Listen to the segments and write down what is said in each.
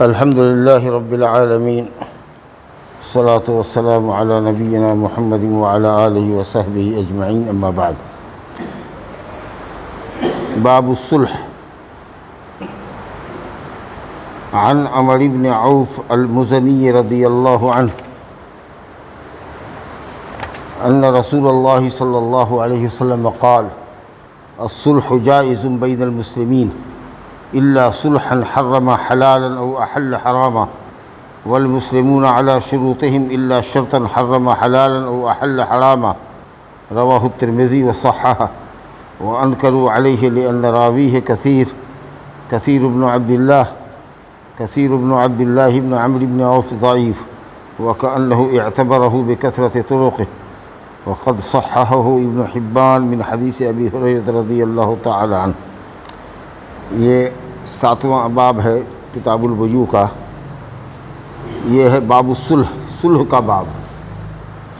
الحمد لله رب العالمين، الصلاة والسلام على نبينا محمد وعلى آله وصحبه أجمعين، أما بعد. باب الصلح. عن عمرو بن عوف المزني رضي الله عنه أن رسول الله صلى الله عليه وسلم قال: الصلح جائز بين المسلمين إلا صلحا حرم حلالا أو أحل حراما، والمسلمون على شروطهم إلا شرطا حرم حلالا أو أحل حراما. رواه الترمذي وصححه، وأنكروا عليه لأن راويه كثير بن عبد الله بن عمرو بن عوف ضعيف، وكأنه اعتبره بكثرة طرقه، وقد صححه ابن حبان من حديث أبي هريرة رضي الله تعالى عنه. یہ 7واں باب ہے کتاب البیوع کا. یہ ہے باب الصلح، صلح کا باب.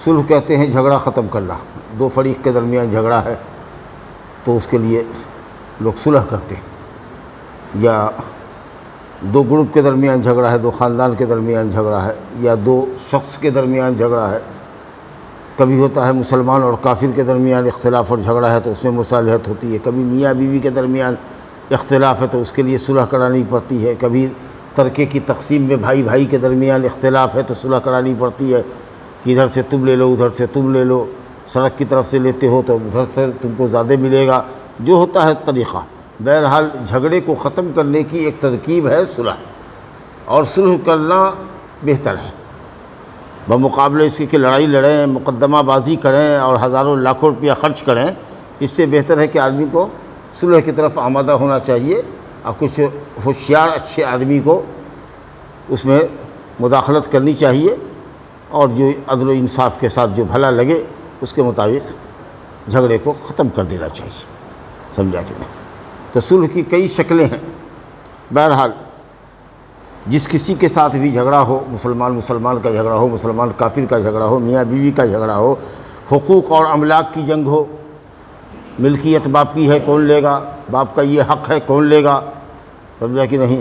صلح کہتے ہیں جھگڑا ختم کرنا. دو فریق کے درمیان جھگڑا ہے تو اس کے لیے لوگ صلح کرتے ہیں، یا دو گروپ کے درمیان جھگڑا ہے، دو خاندان کے درمیان جھگڑا ہے، یا دو شخص کے درمیان جھگڑا ہے. کبھی ہوتا ہے مسلمان اور کافر کے درمیان اختلاف اور جھگڑا ہے تو اس میں مصالحت ہوتی ہے. کبھی میاں بیوی کے درمیان اختلاف ہے تو اس کے لیے صلح کرانی پڑتی ہے. کبھی ترکے کی تقسیم میں بھائی کے درمیان اختلاف ہے تو صلح کرانی پڑتی ہے کہ ادھر سے تم لے لو، ادھر سے تم لے لو. سڑک کی طرف سے لیتے ہو تو ادھر سے تم کو زیادہ ملے گا. جو ہوتا ہے طریقہ. بہرحال جھگڑے کو ختم کرنے کی ایک ترکیب ہے صلح، اور صلح کرنا بہتر ہے بمقابلے اس کے کہ لڑائی لڑیں، مقدمہ بازی کریں اور ہزاروں لاکھوں روپیہ خرچ کریں. اس سے بہتر ہے کہ آدمی کو صلح کی طرف آمادہ ہونا چاہیے، اور کچھ ہوشیار اچھے آدمی کو اس میں مداخلت کرنی چاہیے، اور جو عدل و انصاف کے ساتھ جو بھلا لگے اس کے مطابق جھگڑے کو ختم کر دینا چاہیے. سمجھا کہ نہیں؟ تو صلح کی کئی شکلیں ہیں. بہرحال جس کسی کے ساتھ بھی جھگڑا ہو، مسلمان کا جھگڑا ہو، مسلمان کافر کا جھگڑا ہو، میاں بیوی کا جھگڑا ہو، حقوق اور املاک کی جنگ ہو، ملکیت باپ کی ہے کون لے گا، باپ کا یہ حق ہے کون لے گا، سمجھا کہ نہیں؟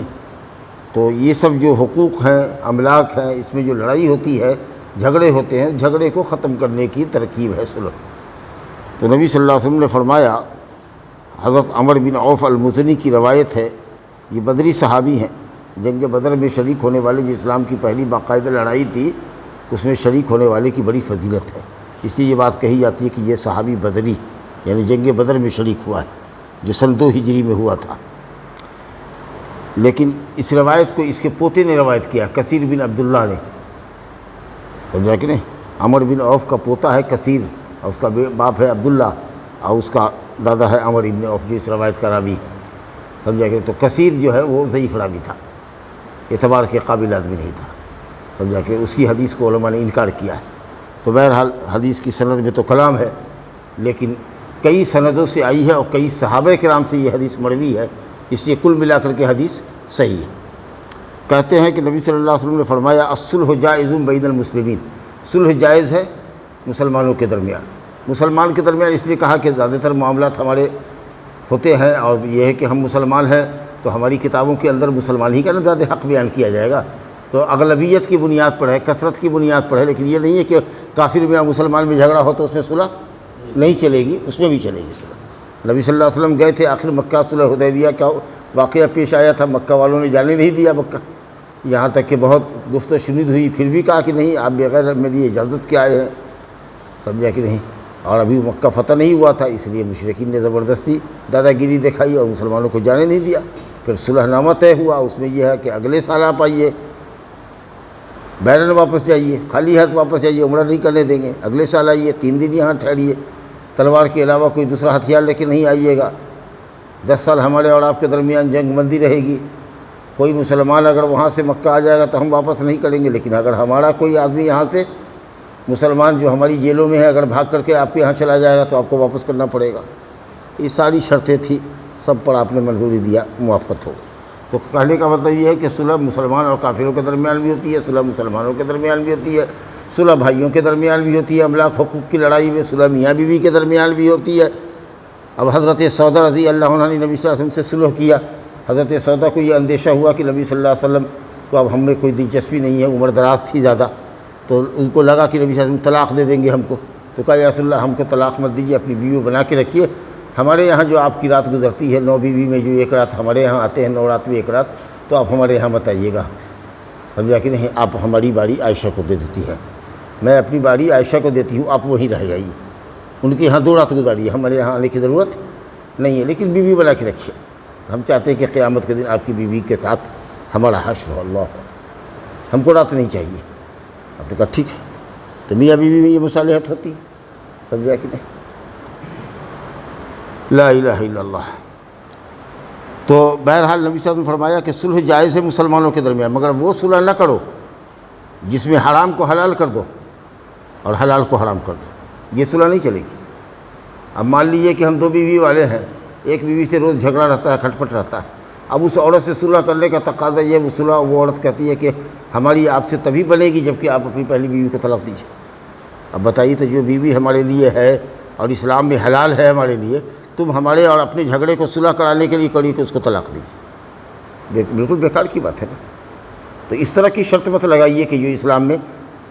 تو یہ سب جو حقوق ہیں، املاک ہیں، اس میں جو لڑائی ہوتی ہے، جھگڑے ہوتے ہیں، جھگڑے کو ختم کرنے کی ترکیب ہے صلح. تو نبی صلی اللہ علیہ وسلم نے فرمایا، حضرت عمرو بن عوف المزنی کی روایت ہے، یہ بدری صحابی ہیں، جنگ بدر میں شریک ہونے والے، جو اسلام کی پہلی باقاعدہ لڑائی تھی اس میں شریک ہونے والے کی بڑی فضیلت ہے. اس لیے یہ بات کہی جاتی ہے کہ یہ صحابی بدری، یعنی جنگ بدر میں شریک ہوا ہے، جو سن 2 ہجری میں ہوا تھا. لیکن اس روایت کو اس کے پوتے نے روایت کیا، کثیر بن عبداللہ نے. سمجھا کہ نہیں؟ عمرو بن عوف کا پوتا ہے کثیر، اور اس کا باپ ہے عبداللہ، اور اس کا دادا ہے عمرو بن عوف جو اس روایت کا راوی. سمجھا کہ تو کثیر جو ہے وہ ضعیف راوی تھا، اعتبار کے قابل آدمی نہیں تھا. سمجھا کہ اس کی حدیث کو علماء نے انکار کیا ہے. تو بہرحال حدیث کی سند میں تو کلام ہے، لیکن کئی سندوں سے آئی ہے اور کئی صحابہ کرام سے یہ حدیث مروی ہے، اس لیے کل ملا کر کے حدیث صحیح ہے. کہتے ہیں کہ نبی صلی اللہ علیہ وسلم نے فرمایا، الصلح جائز بین المسلمین. صلح جائز ہے مسلمانوں کے درمیان. مسلمان کے درمیان اس لیے کہا کہ زیادہ تر معاملات ہمارے ہوتے ہیں، اور یہ ہے کہ ہم مسلمان ہیں تو ہماری کتابوں کے اندر مسلمان ہی کا نا زیادہ حق بیان کیا جائے گا. تو اغلبیت کی بنیاد پر ہے، کثرت کی بنیاد پر ہے. لیکن یہ نہیں ہے کہ کافر میں مسلمان میں جھگڑا ہو تو اس میں صلح نہیں چلے گی، اس میں بھی چلے گی صلح. نبی صلی اللہ علیہ وسلم گئے تھے، آخر مکہ صلح حدیبیہ کا واقعہ پیش آیا تھا. مکہ والوں نے جانے نہیں دیا مکہ، یہاں تک کہ بہت گفت و شنید ہوئی، پھر بھی کہا کہ نہیں، آپ بغیر میری اجازت کے آئے ہیں. سمجھا کہ نہیں؟ اور ابھی مکہ فتح نہیں ہوا تھا، اس لیے مشرکین نے زبردستی دادا گیری دکھائی اور مسلمانوں کو جانے نہیں دیا. پھر صلح نامہ طے ہوا، اس میں یہ ہے کہ اگلے سال آپ آئیے، بیرن واپس جائیے، خالی ہاتھ واپس جائیے، عمرہ نہیں کرنے دیں گے. اگلے سال آئیے، 3 دن یہاں ٹھہریے، تلوار کے علاوہ کوئی دوسرا ہتھیار لے کے نہیں آئیے گا. 10 سال ہمارے اور آپ کے درمیان جنگ بندی رہے گی. کوئی مسلمان اگر وہاں سے مکہ آ جائے گا تو ہم واپس نہیں کریں گے، لیکن اگر ہمارا کوئی آدمی یہاں سے مسلمان جو ہماری جیلوں میں ہے اگر بھاگ کر کے آپ کے یہاں چلا جائے گا تو آپ کو واپس کرنا پڑے گا. یہ ساری شرطیں تھیں، سب پر آپ نے منظوری دیا، موافقت ہو گئی. تو کہنے کا مطلب یہ ہے کہ صلح مسلمان اور کافروں کے درمیان بھی ہوتی ہے، صلح مسلمانوں کے درمیان بھی ہوتی ہے، صلح بھائیوں کے درمیان بھی ہوتی ہے، املاک حقوق کی لڑائی میں صلح میاں بیوی کے درمیان بھی ہوتی ہے. اب حضرت سودا رضی اللہ عنہ نے نبی صلی اللہ علیہ وسلم سے صلح کیا. حضرت سودا کو یہ اندیشہ ہوا کہ نبی صلی اللہ علیہ وسلم کو اب ہم میں کوئی دلچسپی نہیں ہے، عمر دراز تھی زیادہ، تو اس کو لگا کہ نبی صلی اللہ علیہ وسلم طلاق دے دیں گے ہم کو، تو کہا یا رسول اللہ ہم کو طلاق مت دیجیے، اپنی بیوی بنا کے رکھیے، ہمارے یہاں جو آپ کی رات گزرتی ہے 9 بیوی میں جو 1 رات ہمارے یہاں آتے ہیں، 9 رات میں 1 رات، تو آپ ہمارے یہاں مت آئیے گا، سمجھا کہ نہیں، آپ ہماری باری عائشہ کو دے دیتی ہے، میں اپنی باری عائشہ کو دیتی ہوں، آپ وہیں رہ جائیے، ان کے یہاں 2 رات گزاریے، ہمارے یہاں آنے کی ضرورت نہیں ہے، لیکن بیوی بنا کے رکھیے، ہم چاہتے ہیں کہ قیامت کے دن آپ کی بیوی کے ساتھ ہمارا حشر ہو، اللہ، ہم کو رات نہیں چاہیے۔ آپ نے کہا ٹھیک ہے، تو میاں بیوی میں یہ مصالحت ہوتی ہے، سمجھا کہ نہیں، لا الہ الا اللہ۔ تو بہرحال نبی صلی اللہ علیہ وسلم نے فرمایا کہ صلح جائز ہے مسلمانوں کے درمیان، مگر وہ صلح نہ کرو جس میں حرام کو حلال کر دو اور حلال کو حرام کر دو، یہ صلح نہیں چلے گی۔ اب مان لیجئے کہ ہم 2 بیوی والے ہیں، ایک بیوی سے روز جھگڑا رہتا ہے، کھٹ پٹ رہتا ہے، اب اس عورت سے صلح کرنے کا تقاضا یہ، وہ صلح وہ عورت کہتی ہے کہ ہماری آپ سے تبھی بنے گی جبکہ آپ اپنی پہلی بیوی کو طلاق دیجیے۔ اب بتائیے تو جو بیوی ہمارے لیے ہے اور اسلام میں حلال ہے ہمارے لیے، تم ہمارے اور اپنے جھگڑے کو صلح کرانے کے لیے کری کہ اس کو طلاق دیجیے، بالکل بیکار کی بات ہے نا۔ تو اس طرح کی شرط مت لگائیے کہ جو اسلام میں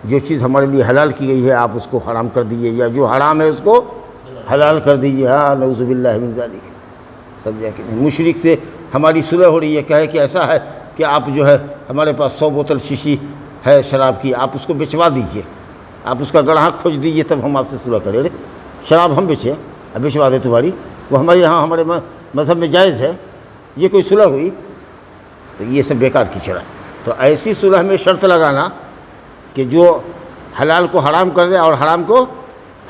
جو چیز ہمارے لیے حلال کی گئی ہے آپ اس کو حرام کر دیجیے، یا جو حرام ہے اس کو حلال کر دیجیے، ہاں نعوذ باللہ من ذالک، سمجھا کہ نہیں۔ مشرک سے ہماری صلح ہو رہی ہے، کہے کہ ایسا ہے کہ آپ جو ہے ہمارے پاس 100 بوتل شیشی ہے شراب کی، آپ اس کو بچوا دیجیے، آپ اس کا گڑھا کھوج دیجیے، تب ہم آپ سے صلح کریں۔ شراب ہم بیچیں، اب بچوا دیں تمہاری، وہ ہمارے یہاں ہمارے مذہب میں جائز ہے، یہ کوئی صلح ہوئی؟ تو یہ سب بیکار کی شرح۔ تو ایسی صلح میں شرط لگانا کہ جو حلال کو حرام کر دے اور حرام کو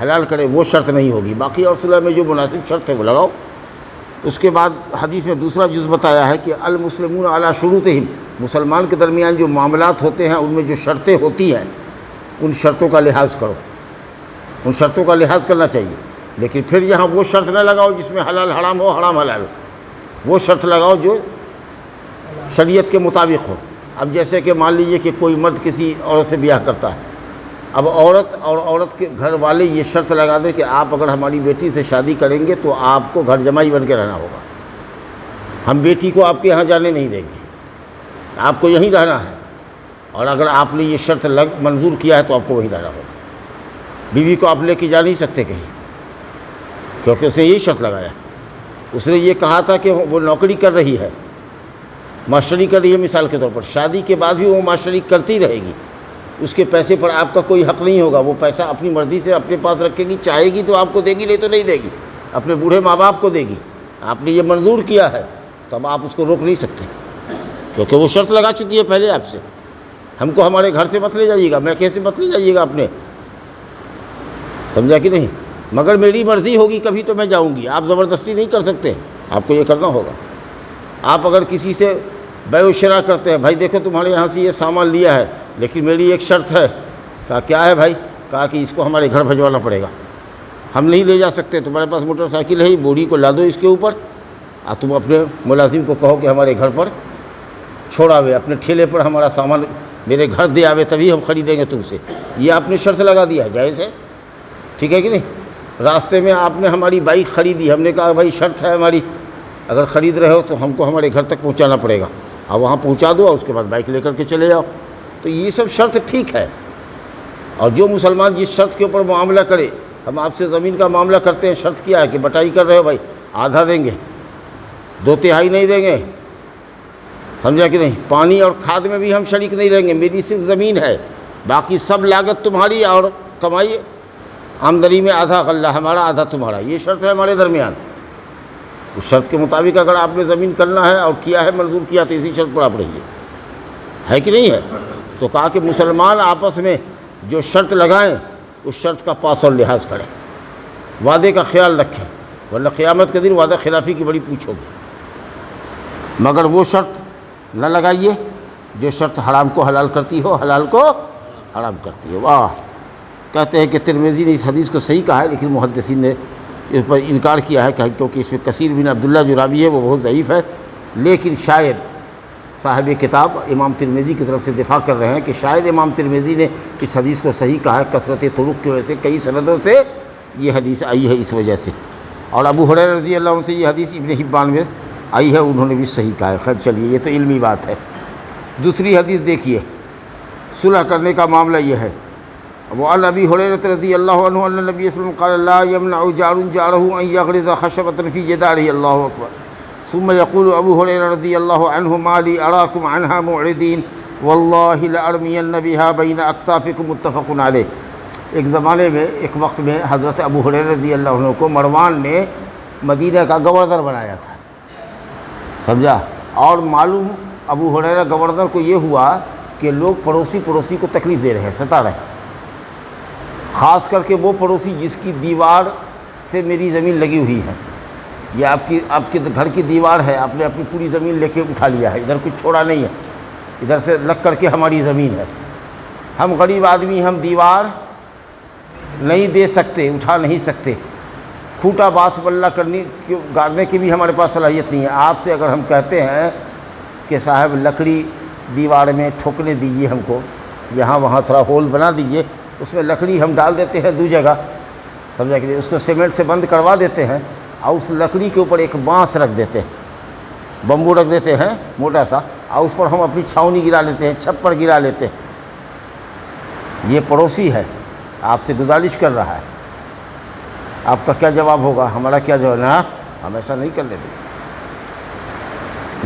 حلال کرے، وہ شرط نہیں ہوگی۔ باقی اور صلح میں جو مناسب شرط ہے وہ لگاؤ۔ اس کے بعد حدیث میں دوسرا جز بتایا ہے کہ المسلمون علی شروطہم، مسلمان کے درمیان جو معاملات ہوتے ہیں ان میں جو شرطیں ہوتی ہیں ان شرطوں کا لحاظ کرو، ان شرطوں کا لحاظ کرنا چاہیے، لیکن پھر یہاں وہ شرط نہ لگاؤ جس میں حلال حرام ہو، حرام حلال ہو، وہ شرط لگاؤ جو شریعت کے مطابق ہو۔ اب جیسے کہ مان لیجئے کہ کوئی مرد کسی عورت سے بیاہ کرتا ہے، اب عورت اور عورت کے گھر والے یہ شرط لگا دیں کہ آپ اگر ہماری بیٹی سے شادی کریں گے تو آپ کو گھر جمائی بن کے رہنا ہوگا، ہم بیٹی کو آپ کے یہاں جانے نہیں دیں گے، آپ کو یہیں رہنا ہے، اور اگر آپ نے یہ شرط منظور کیا ہے تو آپ کو وہیں رہنا ہوگا۔ بیوی کو آپ لے کے جا نہیں سکتے کہیں، کیونکہ اس نے یہی شرط لگایا، اس نے یہ کہا تھا کہ وہ نوکری کر رہی ہے، ماسٹری کر رہی ہے مثال کے طور پر، شادی کے بعد بھی وہ ماسٹری کرتی رہے گی، اس کے پیسے پر آپ کا کوئی حق نہیں ہوگا، وہ پیسہ اپنی مرضی سے اپنے پاس رکھے گی، چاہے گی تو آپ کو دے گی، نہیں تو نہیں دے گی، اپنے بوڑھے ماں باپ کو دے گی، آپ نے یہ منظور کیا ہے تو اب آپ اس کو روک نہیں سکتے، کیونکہ وہ شرط لگا چکی ہے پہلے آپ سے، ہم کو ہمارے گھر سے مت لے جائیے گا، میں کیسے مت لے جائیے گا اپنے، سمجھا کہ نہیں، مگر میری مرضی ہوگی کبھی تو میں جاؤں گی، آپ زبردستی نہیں کر سکتے، آپ کو یہ کرنا ہوگا۔ آپ اگر کسی سے بیع و شراء کرتے ہیں، بھائی دیکھو تمہارے یہاں سے یہ سامان لیا ہے لیکن میری ایک شرط ہے، کہا کیا ہے بھائی؟ کہا کہ اس کو ہمارے گھر بھجوانا پڑے گا، ہم نہیں لے جا سکتے، تمہارے پاس موٹر سائیکل ہے، بوڑھی کو لا دو اس کے اوپر، اور تم اپنے ملازم کو کہو کہ ہمارے گھر پر چھوڑاوے، اپنے ٹھیلے پر ہمارا سامان میرے گھر دے آوے تبھی ہم خریدیں گے تم سے، یہ آپ نے شرط لگا دیا ہے، جائز ہے، ٹھیک ہے کہ نہیں؟ راستے میں آپ نے ہماری بائک خریدی، ہم نے کہا بھائی شرط ہے ہماری، اگر خرید رہے ہو تو ہم کو ہمارے گھر تک پہنچانا پڑے گا، اور وہاں پہنچا دو اور اس کے بعد بائک لے کر کے چلے جاؤ، تو یہ سب شرط ٹھیک ہے۔ اور جو مسلمان جس شرط کے اوپر معاملہ کرے، ہم آپ سے زمین کا معاملہ کرتے ہیں، شرط کیا ہے کہ بٹائی کر رہے ہو بھائی، آدھا دیں گے، 2/3 نہیں دیں گے، سمجھا کہ نہیں؟ پانی اور کھاد میں بھی ہم شریک نہیں رہیں گے، میری صرف زمین ہے، باقی سب لاگت تمہاری اور کمائی آمدنی میں آدھا غلہ ہمارا آدھا تمہارا، یہ شرط ہے ہمارے درمیان۔ اس شرط کے مطابق اگر آپ نے زمین کرنا ہے اور کیا ہے، منظور کیا، تو اسی شرط پر آپ رہیے، ہے کہ نہیں ہے؟ تو کہا کہ مسلمان آپس میں جو شرط لگائیں اس شرط کا پاس اور لحاظ کریں، وعدے کا خیال رکھیں، ورنہ قیامت کے دن وعدہ خلافی کی بڑی پوچھ ہوگی۔ مگر وہ شرط نہ لگائیے جو شرط حرام کو حلال کرتی ہو، حلال کو حرام کرتی ہو۔ واہ! کہتے ہیں کہ ترمذی نے اس حدیث کو صحیح کہا ہے، لیکن محدثین نے اس پر انکار کیا ہے کیونکہ اس میں کثیر بن عبداللہ جو راوی ہے وہ بہت ضعیف ہے، لیکن شاید صاحب کتاب امام ترمذی کی طرف سے دفاع کر رہے ہیں کہ شاید امام ترمذی نے اس حدیث کو صحیح کہا ہے، کثرت طرق کی وجہ سے کئی سندوں سے یہ حدیث آئی ہے اس وجہ سے، اور ابو ہریرہ رضی اللہ عنہ سے یہ حدیث ابن حبان میں آئی ہے، انہوں نے بھی صحیح کہا ہے۔ خیر چلیے، یہ تو علمی بات ہے۔ دوسری حدیث دیکھیے، صلح کرنے کا معاملہ یہ ہے۔ وعن ابی ہریرہ رضی اللہ عنہ ان النبی صلی اللہ علیہ وسلم قال لا يمنع جار جاره ان يغرز خشبة في جداره اللہ اکبر۔ ثم يقول ابو ہریرہ رضی اللہ عنہ ما لي اراكم عنها معرضین واللہ لارمین بها بین اکتافکم، متفق علیہ۔ ایک زمانے میں، ایک وقت میں حضرت ابو ہریرہ رضی اللہ عنہ کو مروان نے مدینہ کا گورنر بنایا تھا، سمجھا؟ اور معلوم ابو ہریرہ گورنر کو یہ ہوا کہ لوگ پڑوسی کو تکلیف دے رہے ہیں، ستا رہے ہیں، خاص کر کے وہ پڑوسی جس کی دیوار سے میری زمین لگی ہوئی ہے، یہ آپ کے گھر کی دیوار ہے، آپ نے اپنی پوری زمین لے کے اٹھا لیا ہے، ادھر کچھ چھوڑا نہیں ہے، ادھر سے لگ کر کے ہماری زمین ہے، ہم غریب آدمی، ہم دیوار نہیں دے سکتے، اٹھا نہیں سکتے، کھوٹا باس بلہ گاڑنے کی بھی ہمارے پاس صلاحیت نہیں ہے۔ آپ سے اگر ہم کہتے ہیں کہ صاحب لکڑی دیوار میں ٹھوکنے دیجیے، ہم کو یہاں وہاں تھوڑا ہول بنا دیجیے، اس میں لکڑی ہم ڈال دیتے ہیں دو جگہ، سمجھا کہ اس کو سیمنٹ سے بند کروا دیتے ہیں، اور اس لکڑی کے اوپر ایک بانس رکھ دیتے ہیں، بمبو رکھ دیتے ہیں موٹا سا، اور اس پر ہم اپنی چھاؤنی گرا لیتے ہیں، چھپر گرا لیتے ہیں۔ یہ پڑوسی ہے، آپ سے گزارش کر رہا ہے، آپ کا کیا جواب ہوگا؟ ہمارا کیا جواب؟ نا، ہم ایسا نہیں کر لیتے،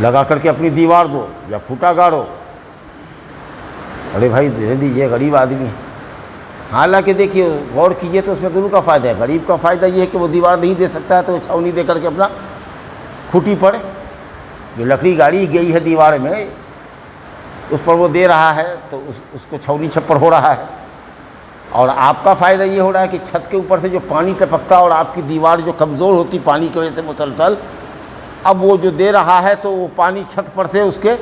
لگا کر کے اپنی دیوار دو یا کھوٹا گاڑو۔ ارے بھائی دے دیجیے، غریب آدمی ہے۔ حالانکہ دیکھیے، غور کیجیے تو اس میں دونوں کا فائدہ ہے۔ غریب کا فائدہ یہ ہے کہ وہ دیوار نہیں دے سکتا ہے تو وہ چھاؤنی دے کر کے اپنا کھوٹی پر جو لکڑی گاڑی گئی ہے دیوار میں، اس پر وہ دے رہا ہے تو اس کو چھاؤنی چھپر ہو رہا ہے۔ اور آپ کا فائدہ یہ ہو رہا ہے کہ چھت کے اوپر سے جو پانی ٹپکتا اور آپ کی دیوار جو کمزور ہوتی پانی کی وجہ سے مسلسل، اب وہ جو دے رہا ہے تو وہ پانی چھت پر سے اس کے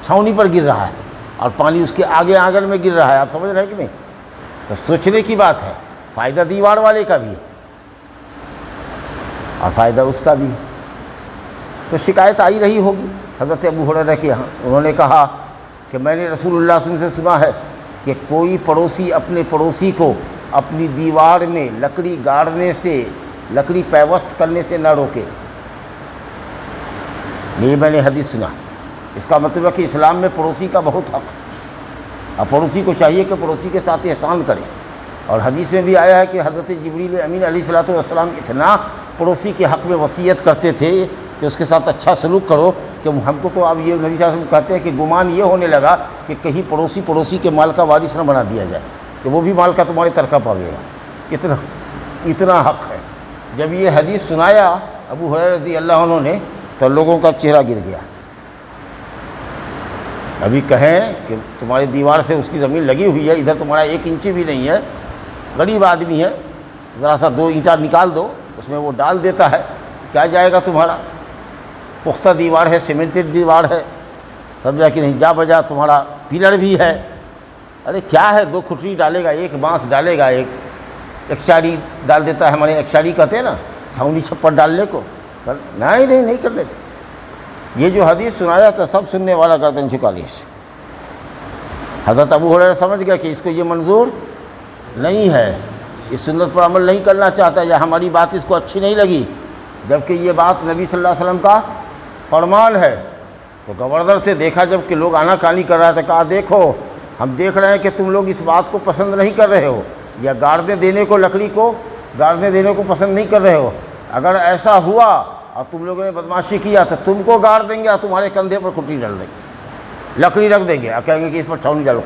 چھاؤنی پر گر رہا ہے اور پانی اس کے آگے آنگن میں گر رہا ہے۔ آپ سمجھ رہے ہیں کہ نہیں؟ تو سوچنے کی بات ہے، فائدہ دیوار والے کا بھی ہے اور فائدہ اس کا بھی ہے۔ تو شکایت آئی رہی ہوگی حضرت ابو ہریرہ کے یہاں، انہوں نے کہا کہ میں نے رسول اللہ صلی اللہ علیہ وسلم سے سنا ہے کہ کوئی پڑوسی اپنے پڑوسی کو اپنی دیوار میں لکڑی گاڑنے سے، لکڑی پیوست کرنے سے نہ روکے۔ یہ میں نے حدیث سنا۔ اس کا مطلب ہے کہ اسلام میں پڑوسی کا بہت حق، اور پڑوسی کو چاہیے کہ پڑوسی کے ساتھ احسان کرے۔ اور حدیث میں بھی آیا ہے کہ حضرت جبریل امین علیہ الصلوۃ والسلام اتنا پڑوسی کے حق میں وصیت کرتے تھے کہ اس کے ساتھ اچھا سلوک کرو، کہ ہم کو تو اب یہ نبی صلی اللہ علیہ وسلم کہتے ہیں کہ گمان یہ ہونے لگا کہ کہیں پڑوسی کے مال کا وارث نہ بنا دیا جائے، کہ وہ بھی مال کا تمہارے ترکہ پاوے گا۔ اتنا حق ہے۔ جب یہ حدیث سنایا ابو ہریرہ رضی اللہ عنہ نے تو لوگوں کا چہرہ گر گیا۔ ابھی کہیں کہ تمہاری دیوار سے اس کی زمین لگی ہوئی ہے، ادھر تمہارا 1 انچی بھی نہیں ہے، غریب آدمی ہے، ذرا سا 2 اینٹا نکال دو، اس میں وہ ڈال دیتا ہے، کیا جائے گا تمہارا؟ پختہ دیوار ہے، سیمنٹڈ دیوار ہے، سمجھا کہ نہیں؟ جا بجا تمہارا پلر بھی ہے۔ ارے کیا ہے، 2 کھٹری ڈالے گا، 1 بانس ڈالے گا، ایک چاڑی ڈال دیتا ہے، ہمارے ایک چاڑی کہتے ہیں نا چھاؤنی چھپر ڈالنے کو، نہیں کر لیتے۔ یہ جو حدیث سنایا تھا سب سننے والا گردن جھکا لی۔ حضرت ابو ہریرہ سمجھ گیا کہ اس کو یہ منظور نہیں ہے، اس سنت پر عمل نہیں کرنا چاہتا، یا ہماری بات اس کو اچھی نہیں لگی، جبکہ یہ بات نبی صلی اللہ علیہ وسلم کا فرمان ہے۔ تو گورنر سے دیکھا جب کہ لوگ آنا کانی کر رہا تھا، کہا دیکھو ہم دیکھ رہے ہیں کہ تم لوگ اس بات کو پسند نہیں کر رہے ہو، یا گاڑنے دینے کو، لکڑی کو گاڑنے دینے کو پسند نہیں کر رہے ہو۔ اگر ایسا ہوا اور تم لوگوں نے بدمعاشی کیا تو تم کو گاڑ دیں گے اور تمہارے کندھے پر کھٹی ڈال دیں گے، لکڑی رکھ دیں گے اور کہیں گے کہ اس پر چھاؤنی ڈالو۔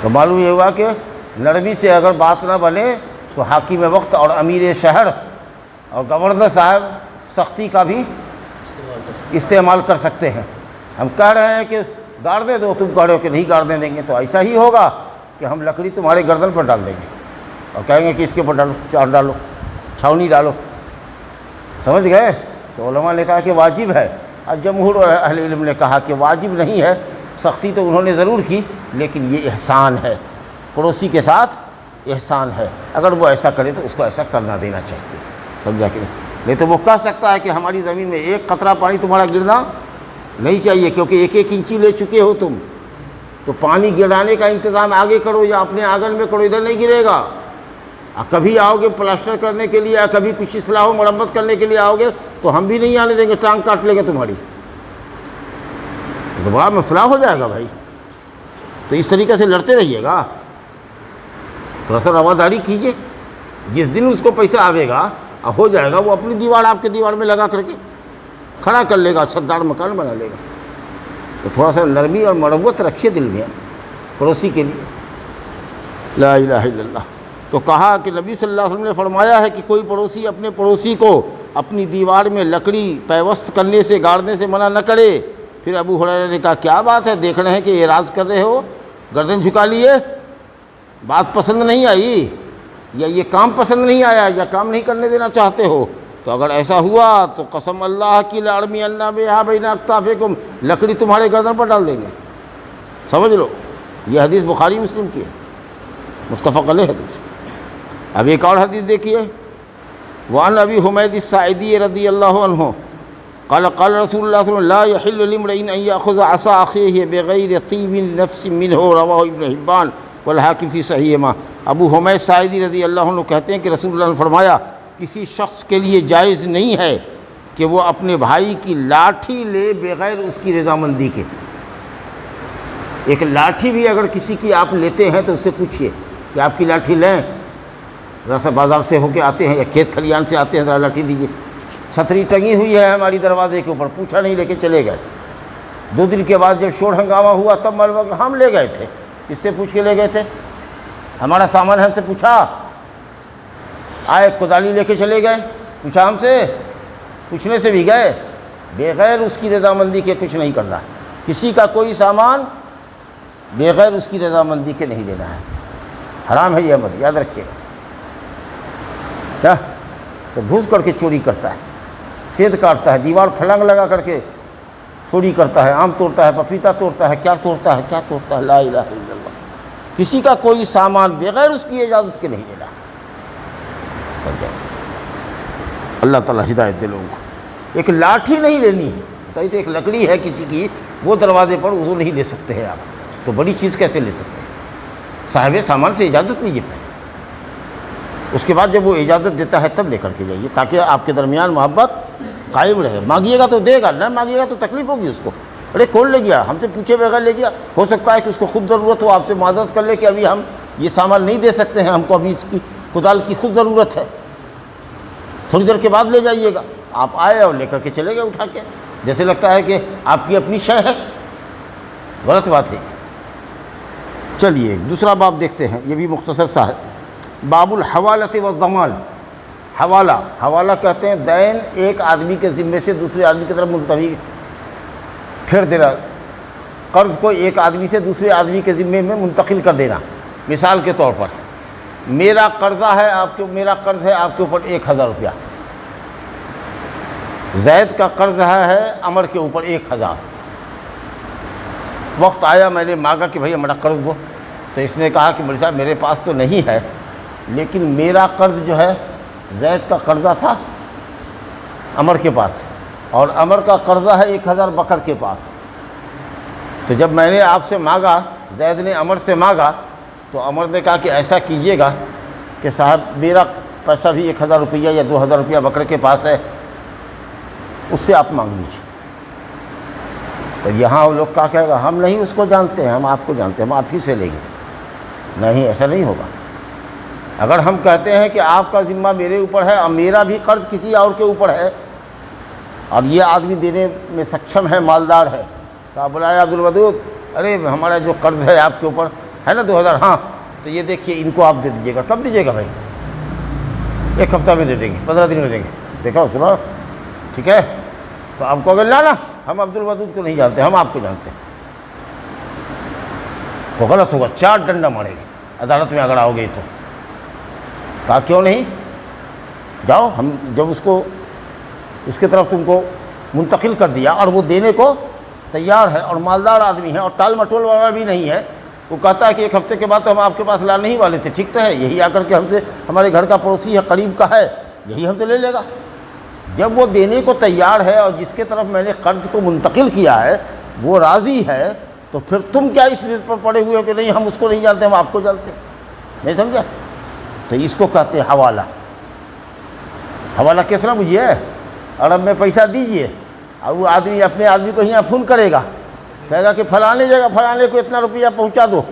تو معلوم یہ ہوا کہ نرمی سے اگر بات نہ بنے تو حاکم وقت اور امیر شہر اور گورنر صاحب سختی کا بھی استعمال کر سکتے ہیں۔ ہم کہہ رہے ہیں کہ گاڑنے دو، تم کہہ رہے ہو کہ نہیں گاڑنے دیں گے، تو ایسا ہی ہوگا کہ ہم لکڑی تمہارے گردن پر ڈال دیں گے اور کہیں گے کہ اس کے اوپر ڈالو، چار ڈالو، چھاؤنی ڈالو۔ سمجھ گئے؟ تو علماء نے کہا کہ واجب ہے، اور جمہور اہل علم نے کہا کہ واجب نہیں ہے، سختی تو انہوں نے ضرور کی، لیکن یہ احسان ہے، پڑوسی کے ساتھ احسان ہے۔ اگر وہ ایسا کرے تو اس کو ایسا کرنا دینا چاہیے، سمجھا کہ نہیں تو وہ کہہ سکتا ہے کہ ہماری زمین میں 1 قطرہ پانی تمہارا گرنا نہیں چاہیے، کیونکہ 1 انچی لے چکے ہو تم، تو پانی گرانے کا انتظام آگے کرو یا اپنے آنگن میں کرو، ادھر نہیں گرے گا۔ کبھی آؤ گے پلاسٹر کرنے کے لیے، کبھی کچھ اصلاح و مرمت کرنے کے لیے آؤ گے تو ہم بھی نہیں آنے دیں گے، ٹانگ کاٹ لیں گے تمہاری۔ تو بڑا مسئلہ ہو جائے گا بھائی. تو اس طریقے سے لڑتے رہیے گا, تھوڑا سا رواداری کیجیے. جس دن اس کو پیسہ آئے گا, اب ہو جائے گا, وہ اپنی دیوار آپ کے دیوار میں لگا کر کے کھڑا کر لے گا, چھتدار مکان بنا لے گا. تو تھوڑا سا نرمی اور مروت رکھیے دل میں پڑوسی کے لیے. لا الہ الا اللہ. تو کہا کہ نبی صلی اللہ علیہ وسلم نے فرمایا ہے کہ کوئی پڑوسی اپنے پڑوسی کو اپنی دیوار میں لکڑی پیوست کرنے سے, گاڑنے سے منع نہ کرے. پھر ابو ہریرہ نے کہا کیا بات ہے, دیکھ رہے ہیں کہ اعراض کر رہے ہو, گردن جھکا لیے, بات پسند نہیں آئی, یا یہ کام پسند نہیں آیا, یا کام نہیں کرنے دینا چاہتے ہو. تو اگر ایسا ہوا تو قسم اللہ کی لأرمین بہا بین اکتافکم, لکڑی تمہارے گردن پر ڈال دیں گے. سمجھ لو, یہ حدیث بخاری مسلم کی ہے, متفق علیہ حدیث. اب ایک اور حدیث دیکھیے. وعن ابی حمید الساعدی رضی اللہ عنہ قال قال رسول اللہ صلی اللہ علیہ وسلم لا يحل لامرئ ان يأخذ عصا اخیہ بغیر طیب نفس منہ رواہ ابن حبان والحاکم فی صحیحہما. ابو حمید ساعدی رضی اللہ عنہ کہتے ہیں کہ رسول اللہ نے فرمایا کسی شخص کے لیے جائز نہیں ہے کہ وہ اپنے بھائی کی لاٹھی لے بغیر اس کی رضامندی کے. ایک لاٹھی بھی اگر کسی کی آپ لیتے ہیں تو اس سے پوچھئے کہ آپ کی لاٹھی لیں, ذرا سا بازار سے ہو کے آتے ہیں یا کھیت کھلیان سے آتے ہیں, ذرا لاٹھی دیجیے. چھتری ٹنگی ہوئی ہے ہماری دروازے کے اوپر, پوچھا نہیں, لے کے چلے گئے. 2 دن کے بعد جب شور ہنگامہ ہوا تب معلوم ہم لے گئے تھے. کس سے پوچھ کے لے گئے تھے؟ ہمارا سامان ہم سے پوچھا. آئے کدالی لے کے چلے گئے, پوچھا ہم سے, پوچھنے سے بھی گئے. بغیر اس کی رضامندی کے کچھ نہیں کرنا. کسی کا کوئی سامان بغیر اس کی رضامندی کے نہیں لینا ہے, حرام ہے یہ عمل, یاد رکھیے گا. کیا تو گھس کر کے چوری کرتا ہے, سیدھ کاٹتا ہے, دیوار پھلنگ لگا کر کے چوری کرتا ہے, آم توڑتا ہے, پپیتا توڑتا ہے, کیا توڑتا ہے, کیا توڑتا ہے. لا الہ الا اللہ. کسی کا کوئی سامان بغیر اس کی اجازت کے نہیں لینا. اللہ تعالیٰ ہدایت دے لوگوں کو. ایک لاٹھی نہیں لینی ہے, بتائیے. تو ایک لکڑی ہے کسی کی, وہ دروازے پر وضو نہیں لے سکتے ہیں آپ, تو بڑی چیز کیسے لے سکتے ہیں؟ صاحب سامان سے اجازت لیجیے پہلے, اس کے بعد جب وہ اجازت دیتا ہے تب لے کر کے جائیے, تاکہ آپ کے درمیان محبت قائم رہے. مانگیے گا تو دے گا, نہ مانگیے گا تو تکلیف ہوگی اس کو. ارے کون لے گیا, ہم سے پوچھے بغیر لے گیا. ہو سکتا ہے کہ اس کو خود ضرورت ہو, آپ سے معذرت کر لے کہ ابھی ہم یہ سامان نہیں دے سکتے ہیں, ہم کو ابھی اس کی کدال کی خود ضرورت ہے, تھوڑی دیر کے بعد لے جائیے گا. آپ آئے اور لے کر کے چلے گئے اٹھا کے, جیسے لگتا ہے کہ آپ کی اپنی شے ہے. غلط بات ہے. چلیے دوسرا باب دیکھتے ہیں, یہ بھی مختصر سا ہے. باب الحوالۃ والضمان. حوالہ کہتے ہیں دین ایک آدمی کے ذمے سے دوسرے آدمی کی طرف منتقل پھیر دینا, قرض کو ایک آدمی سے دوسرے آدمی کے ذمے میں منتقل کر دینا. مثال کے طور پر میرا قرضہ ہے میرا قرض ہے آپ کے اوپر 1000 روپیہ, زید کا قرض ہے عمر کے اوپر 1000. وقت آیا میں نے مانگا کہ بھائی ہمارا قرض دو, تو اس نے کہا کہ مولوی صاحب میرے پاس تو نہیں ہے, لیکن میرا قرض جو ہے زید کا قرضہ تھا عمر کے پاس, اور عمر کا قرضہ ہے 1000 بکر کے پاس. تو جب میں نے آپ سے مانگا, زید نے عمر سے مانگا, تو عمر نے کہا کہ ایسا کیجئے گا کہ صاحب میرا پیسہ بھی 1000 روپیہ یا 2000 روپیہ بکر کے پاس ہے, اس سے آپ مانگ لیجیے. تو یہاں وہ لوگ کیا کہے گا, ہم نہیں اس کو جانتے ہیں, ہم آپ کو جانتے ہیں, ہم آپ ہی سے لیں گے. نہیں, ایسا نہیں ہوگا. اگر ہم کہتے ہیں کہ آپ کا ذمہ میرے اوپر ہے اور میرا بھی قرض کسی اور کے اوپر ہے, اور یہ آدمی دینے میں سکشم ہے, مالدار ہے, تو آپ بلائے عبدالودود, ارے ہمارا جو قرض ہے آپ کے اوپر ہے نا 2000, ہاں تو یہ دیکھیے ان کو آپ دے دیجیے گا. کب دیجیے گا بھائی؟ 1 ہفتہ میں دے دیں گے, 15 دن میں دیں گے. دیکھا سنا, ٹھیک ہے. تو آپ کو اگر لانا, ہم عبدالودود کو نہیں جانتے, ہم آپ کو جانتے ہیں, تو غلط ہوگا. 4 ڈنڈا مارے گے عدالت میں اگر آؤ گے. تو کہا کیوں نہیں, جاؤ. ہم جب اس کی طرف تم کو منتقل کر دیا اور وہ دینے کو تیار ہے اور مالدار آدمی ہے اور ٹال مٹول والا بھی نہیں ہے, وہ کہتا ہے کہ 1 ہفتے کے بعد تو ہم آپ کے پاس لانے ہی والے تھے, ٹھیک تو ہے, یہی آ کر کے ہم سے, ہمارے گھر کا پڑوسی ہے, قریب کا ہے, یہی ہم سے لے لے گا. جب وہ دینے کو تیار ہے اور جس کے طرف میں نے قرض کو منتقل کیا ہے وہ راضی ہے, تو پھر تم کیا اس ضد پر پڑے ہوئے ہو کہ نہیں ہم اس کو نہیں جانتے, ہم آپ کو جانتے. نہیں سمجھا؟ تو اس کو کہتے ہیں حوالہ. حوالہ کس طرح بجھیے, عرب میں پیسہ دیجئے اور وہ آدمی اپنے آدمی کو یہاں فون کرے گا, کہے گا کہ فلانے جگہ فلانے کو اتنا روپیہ پہنچا دو،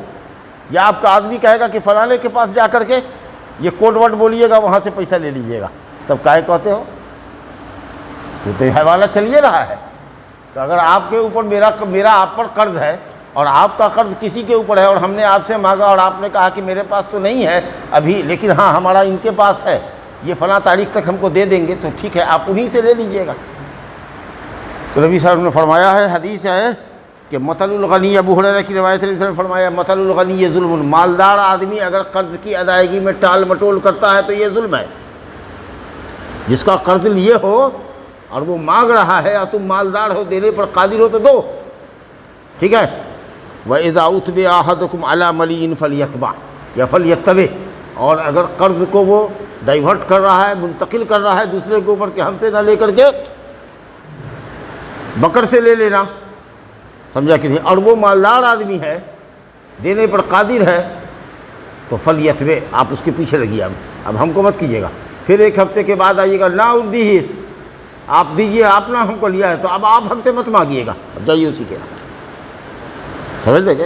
یا آپ کا آدمی کہے گا کہ فلانے کے پاس جا کر کے یہ کوڈ ورڈ بولیے گا، وہاں سے پیسہ لے لیجیے گا، تب کاہے کہتے ہو؟ تو حوالہ چلیے رہا ہے۔ تو اگر آپ کے اوپر میرا آپ پر قرض ہے اور آپ کا قرض کسی کے اوپر ہے اور ہم نے آپ سے مانگا اور آپ نے کہا کہ میرے پاس تو نہیں ہے ابھی، لیکن ہاں ہمارا ان کے پاس ہے، یہ فلاں تاریخ تک ہم کو دے دیں گے، تو ٹھیک ہے آپ انہیں سے لے لیجئے گا۔ تو نبی صاحب نے فرمایا ہے، حدیث ہے کہ مثل الغنی، ابو ہریرہ کی روایت ہے، نے فرمایا مثل الغنی یہ ظلم، مالدار آدمی اگر قرض کی ادائیگی میں ٹال مٹول کرتا ہے تو یہ ظلم ہے۔ جس کا قرض لیے ہو اور وہ مانگ رہا ہے اور تم مالدار ہو، دینے پر قادر ہو تو دو، ٹھیک ہے۔ وَإِذَا أُتْبِعَ أَحَدُكُمْ عَلَى مَلِيٍّ فَلْيَتْبَعْ یا فَلْيَتَّبِعْ، اور اگر قرض کو وہ ڈائیورٹ کر رہا ہے، منتقل کر رہا ہے دوسرے کے اوپر کہ ہم سے نہ لے کر کے بکر سے لے لینا، سمجھا کہ نہیں، اور وہ مالدار آدمی ہے، دینے پر قادر ہے، تو فَلْيَتْبِعْ، آپ اس کے پیچھے لگیے۔ اب ہم کو مت کیجیے گا، پھر ایک ہفتے کے بعد آئیے گا، لا اُدِّیہِ، آپ دیجئے، آپ نے ہم کو لیا ہے تو اب آپ ہم سے مت مانگیے گا، اب جائیے اسی کے، سمجھ لیں گے۔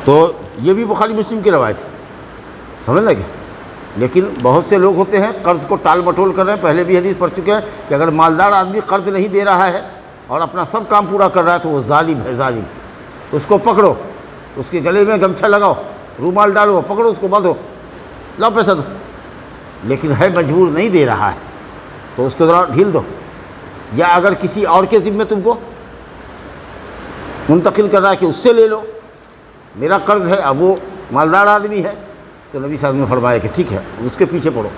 تو یہ بھی بخاری مسلم کی روایت ہے، سمجھ لیں گے۔ لیکن بہت سے لوگ ہوتے ہیں قرض کو ٹال مٹول کر رہے ہیں، پہلے بھی حدیث پڑھ چکے ہیں کہ اگر مالدار آدمی قرض نہیں دے رہا ہے اور اپنا سب کام پورا کر رہا ہے تو وہ ظالم ہے، ظالم۔ اس کو پکڑو، اس کے گلے میں گمچھا لگاؤ، رومال ڈالو، پکڑو اس کو، باندھو، لاؤ پیسہ دو۔ لیکن ہے مجبور، نہیں دے رہا ہے تو اس کو ذرا ڈھیل دو، یا اگر کسی اور کے ذمے تم کو منتقل کر رہا ہے کہ اس سے لے لو، میرا قرض ہے، اب وہ مالدار آدمی ہے، تو نبی صاحب نے فرمایا کہ ٹھیک ہے اس کے پیچھے پڑو،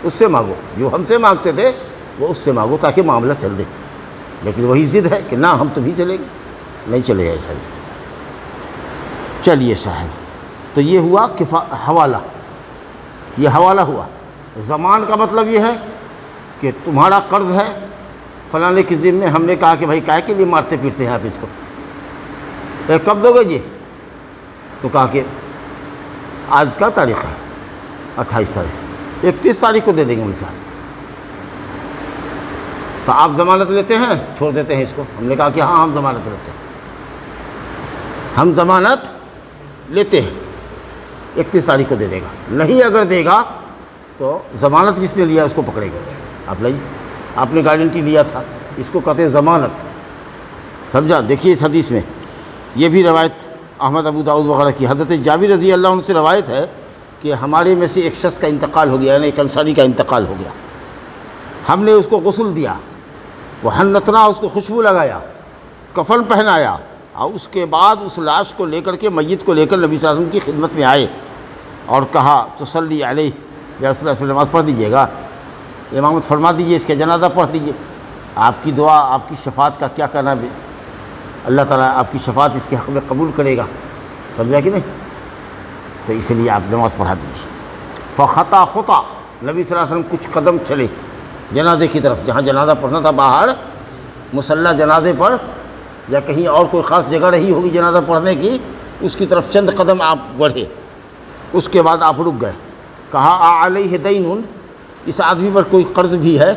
اس سے مانگو، جو ہم سے مانگتے تھے وہ اس سے مانگو تاکہ معاملہ چل دے۔ لیکن وہی ضد ہے کہ نہ ہم تمہیں سے لیں گے، نہیں چلے گا ایسا رشتہ۔ چلیے صاحب، تو یہ ہوا حوالہ، یہ حوالہ ہوا۔ زمان کا مطلب یہ ہے کہ تمہارا قرض ہے فلانے کی ذمے، ہم نے کہا کہ بھائی کائے کے لیے مارتے پیٹتے ہیں آپ اس کو، کب دو گے جی؟ تو کہا کہ آج کا تاریخ ہے 28 تاریخ، 31 تاریخ کو دے دیں گے مجھ سے۔ تو آپ ضمانت لیتے ہیں، چھوڑ دیتے ہیں اس کو؟ ہم نے کہا کہ ہاں ہم ضمانت لیتے ہیں، ہم ضمانت لیتے ہیں، 31 تاریخ کو دے دے گا۔ نہیں اگر دے گا تو ضمانت جس نے لیا اس کو پکڑے گا، آپ لائیے، آپ نے گارنٹی لیا تھا، اس کو کہتے ہیں ضمانت، سمجھا۔ دیکھیے اس حدیث میں یہ بھی روایت احمد، ابو داؤد وغیرہ کی، حضرت جابر رضی اللہ عنہ سے روایت ہے کہ ہمارے میں سے ایک شخص کا انتقال ہو گیا، یعنی ایک انصاری کا انتقال ہو گیا، ہم نے اس کو غسل دیا، وہ حنتنا، اس کو خوشبو لگایا، کفن پہنایا، اور اس کے بعد اس لاش کو لے کر کے، میت کو لے کر نبی صلی اللہ علیہ وسلم کی خدمت میں آئے اور کہا تصلی علیہ، یا رسول اللہ صلی اللہ علیہ وسلم نماز پڑھ دیجیے گا، امامت فرما دیجیے، اس کے جنازہ پڑھ دیجیے، آپ کی دعا، آپ کی شفاعت کا کیا کہنا بھی، اللہ تعالیٰ آپ کی شفاعت اس کے حق میں قبول کرے گا، سمجھا کہ نہیں؟ تو اس لیے آپ نماز پڑھا دیجیے۔ فخطا خطا، نبی صلی اللہ علیہ وسلم کچھ قدم چلے جنازے کی طرف، جہاں جنازہ پڑھنا تھا، باہر مصلی جنازے پر یا کہیں اور کوئی خاص جگہ رہی ہوگی جنازہ پڑھنے کی، اس کی طرف چند قدم آپ بڑھے، اس کے بعد آپ رک گئے، کہا علیہ دین، اس آدمی پر کوئی قرض بھی ہے؟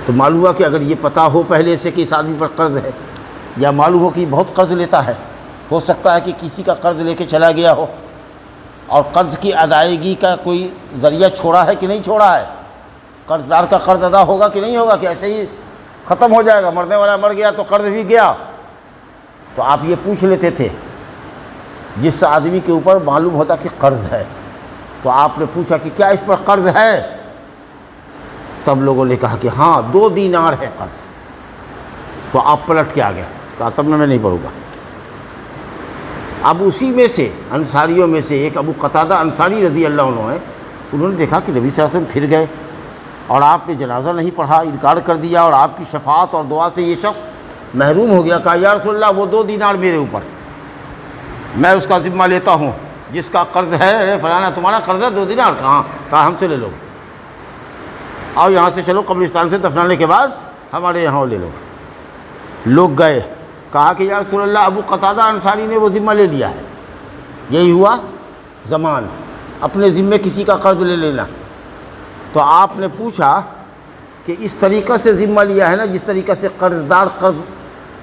تو معلوم ہوا کہ اگر یہ پتہ ہو پہلے سے کہ اس آدمی پر قرض ہے، یا معلوم ہو کہ یہ بہت قرض لیتا ہے، ہو سکتا ہے کہ کسی کا قرض لے کے چلا گیا ہو اور قرض کی ادائیگی کا کوئی ذریعہ چھوڑا ہے کہ نہیں چھوڑا ہے، قرض دار کا قرض ادا ہوگا کہ نہیں ہوگا، کہ ایسے ہی ختم ہو جائے گا، مرنے والا مر گیا تو قرض بھی گیا۔ تو آپ یہ پوچھ لیتے تھے، جس آدمی کے اوپر معلوم ہوتا کہ قرض ہے، تو آپ نے پوچھا کہ کیا اس پر قرض ہے؟ تب لوگوں نے کہا کہ ہاں 2 دینار ہے قرض۔ تو آپ پلٹ کے آ گئے، کہا تب میں نہیں پڑھوں گا۔ اب اسی میں سے انصاریوں میں سے ایک ابو قتادہ انصاری رضی اللہ عنہ ہیں، انہوں نے دیکھا کہ نبی صلی اللہ علیہ وسلم پھر گئے اور آپ نے جنازہ نہیں پڑھا، انکار کر دیا، اور آپ کی شفاعت اور دعا سے یہ شخص محروم ہو گیا۔ کہا یا رسول اللہ، وہ 2 دینار میرے اوپر، میں اس کا ذمہ لیتا ہوں، جس کا قرض ہے، فلانا تمہارا قرض ہے 2 دینار، کہاں؟ کہا ہم سے لے لو، آؤ یہاں سے چلو، قبرستان سے دفنانے کے بعد ہمارے یہاں لے لو۔ لوگ گئے، کہا کہ یا رسول اللہ، ابو قتادہ انصاری نے وہ ذمہ لے لیا ہے۔ یہی ہوا زمان، اپنے ذمے کسی کا قرض لے لینا۔ تو آپ نے پوچھا کہ اس طریقہ سے ذمہ لیا ہے نا جس طریقہ سے قرض دار قرض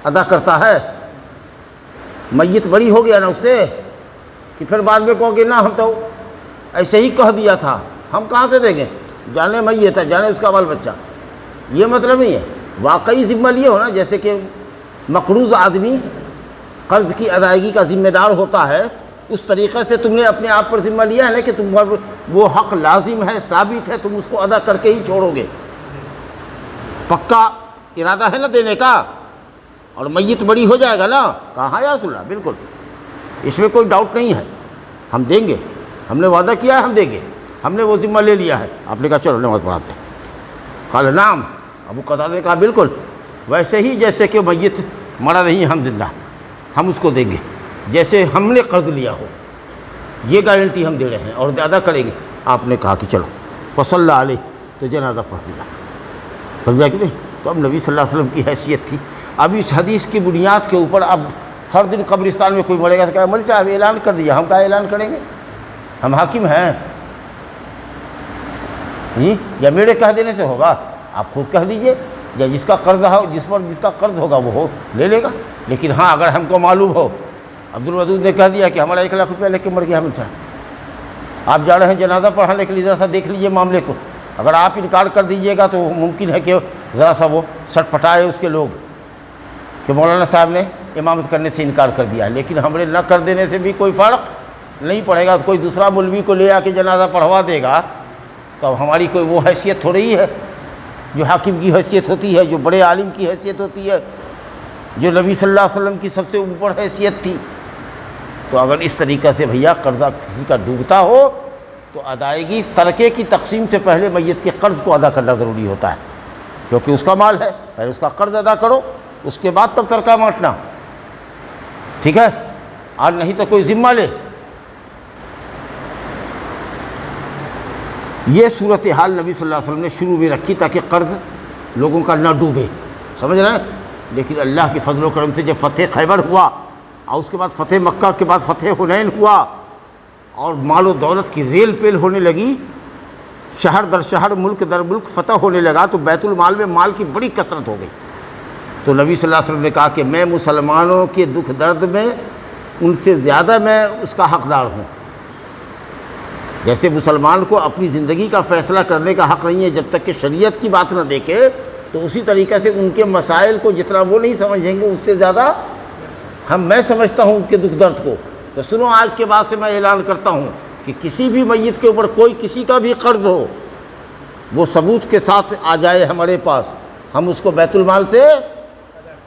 ادا کرتا ہے. میت بری ہو گیا نا اس سے کہ پھر بعد میں کہو گے نا ہم تو ایسے ہی کہہ دیا تھا، ہم کہاں سے دیں گے، جانے میت ہے، جانے اس کا بال بچہ. یہ مطلب نہیں ہے. واقعی ذمہ لیے ہو نا، جیسے کہ مقروض آدمی قرض کی ادائیگی کا ذمہ دار ہوتا ہے، اس طریقے سے تم نے اپنے آپ پر ذمہ لیا ہے نا کہ تم پر وہ حق لازم ہے، ثابت ہے، تم اس کو ادا کر کے ہی چھوڑو گے. پکا ارادہ ہے نا دینے کا، اور میت بڑی ہو جائے گا نا. کہاں یا رسول اللہ، بالکل اس میں کوئی ڈاؤٹ نہیں ہے، ہم دیں گے، ہم نے وعدہ کیا ہے، ہم دیں گے، ہم نے وہ ذمہ لے لیا ہے. آپ نے کہا چلو نماز پڑھاتے ہیں. قال نعم، ابو قتادہ نے کہا بالکل ویسے ہی جیسے کہ میت مرا نہیں، ہم زندہ، ہم اس کو دیں گے جیسے ہم نے قرض لیا ہو، یہ گارنٹی ہم دے رہے ہیں اور ادا کریں گے. آپ نے کہا کہ چلو فصلی علیہ، تو جنازہ پڑھ دیا. سمجھا کہ نہیں؟ تو اب نبی صلی اللہ علیہ وسلم کی حیثیت تھی. اب اس حدیث کی بنیاد کے اوپر اب ہر دن قبرستان میں کوئی مرے گا تو کہا مولوی صاحب اعلان کر دیا. ہم کہا اعلان کریں گے، ہم حاکم ہیں جی، یا میرے کہہ دینے سے ہوگا؟ آپ خود کہہ دیجئے، یا جس کا قرض ہو، جس کا قرض ہوگا وہ لے لے گا. لیکن ہاں اگر ہم کو معلوم ہو، عبدالودود نے کہہ دیا کہ ہمارا 1 لاکھ روپیہ لے کے مر گیا ہم سے، آپ جا رہے ہیں جنازہ پڑھانے کے لیے، ذرا سا دیکھ لیجئے معاملے کو. اگر آپ انکار کر دیجئے گا تو ممکن ہے کہ ذرا سا وہ سٹ پٹائے اس کے لوگ کہ مولانا صاحب نے امامت کرنے سے انکار کر دیا. لیکن ہمارے نہ کر دینے سے بھی کوئی فرق نہیں پڑے گا. تو کوئی دوسرا مولوی کو لے آ کے جنازہ پڑھوا دے گا تو اب ہماری کوئی وہ حیثیت تھوڑی ہے جو حاکم کی حیثیت ہوتی ہے، جو بڑے عالم کی حیثیت ہوتی ہے، جو نبی صلی اللہ علیہ وسلم کی سب سے اوپر حیثیت تھی. تو اگر اس طریقہ سے بھیا قرضہ کسی کا ڈوبتا ہو تو ادائیگی ترکے کی تقسیم سے پہلے میت کے قرض کو ادا کرنا ضروری ہوتا ہے، کیونکہ اس کا مال ہے. پہلے اس کا قرض ادا کرو، اس کے بعد تب ترکہ بانٹنا، ٹھیک ہے؟ اور نہیں تو کوئی ذمہ لے. یہ صورتحال نبی صلی اللہ علیہ وسلم نے شروع میں رکھی تاکہ قرض لوگوں کا نہ ڈوبے، سمجھ رہے ہیں؟ لیکن اللہ کے فضل و کرم سے جب فتح خیبر ہوا اور اس کے بعد فتح مکہ کے بعد فتح حنین ہوا اور مال و دولت کی ریل پیل ہونے لگی، شہر در شہر، ملک در ملک فتح ہونے لگا، تو بیت المال میں مال کی بڑی کثرت ہو گئی. تو نبی صلی اللہ علیہ وسلم نے کہا کہ میں مسلمانوں کے دکھ درد میں ان سے زیادہ میں اس کا حقدار ہوں. جیسے مسلمان کو اپنی زندگی کا فیصلہ کرنے کا حق نہیں ہے جب تک کہ شریعت کی بات نہ دیکھے، تو اسی طریقے سے ان کے مسائل کو جتنا وہ نہیں سمجھیں گے اس سے زیادہ میں سمجھتا ہوں ان کے دکھ درد کو. تو سنو، آج کے بعد سے میں اعلان کرتا ہوں کہ کسی بھی میت کے اوپر کوئی کسی کا بھی قرض ہو، وہ ثبوت کے ساتھ آ جائے ہمارے پاس، ہم اس کو بیت المال سے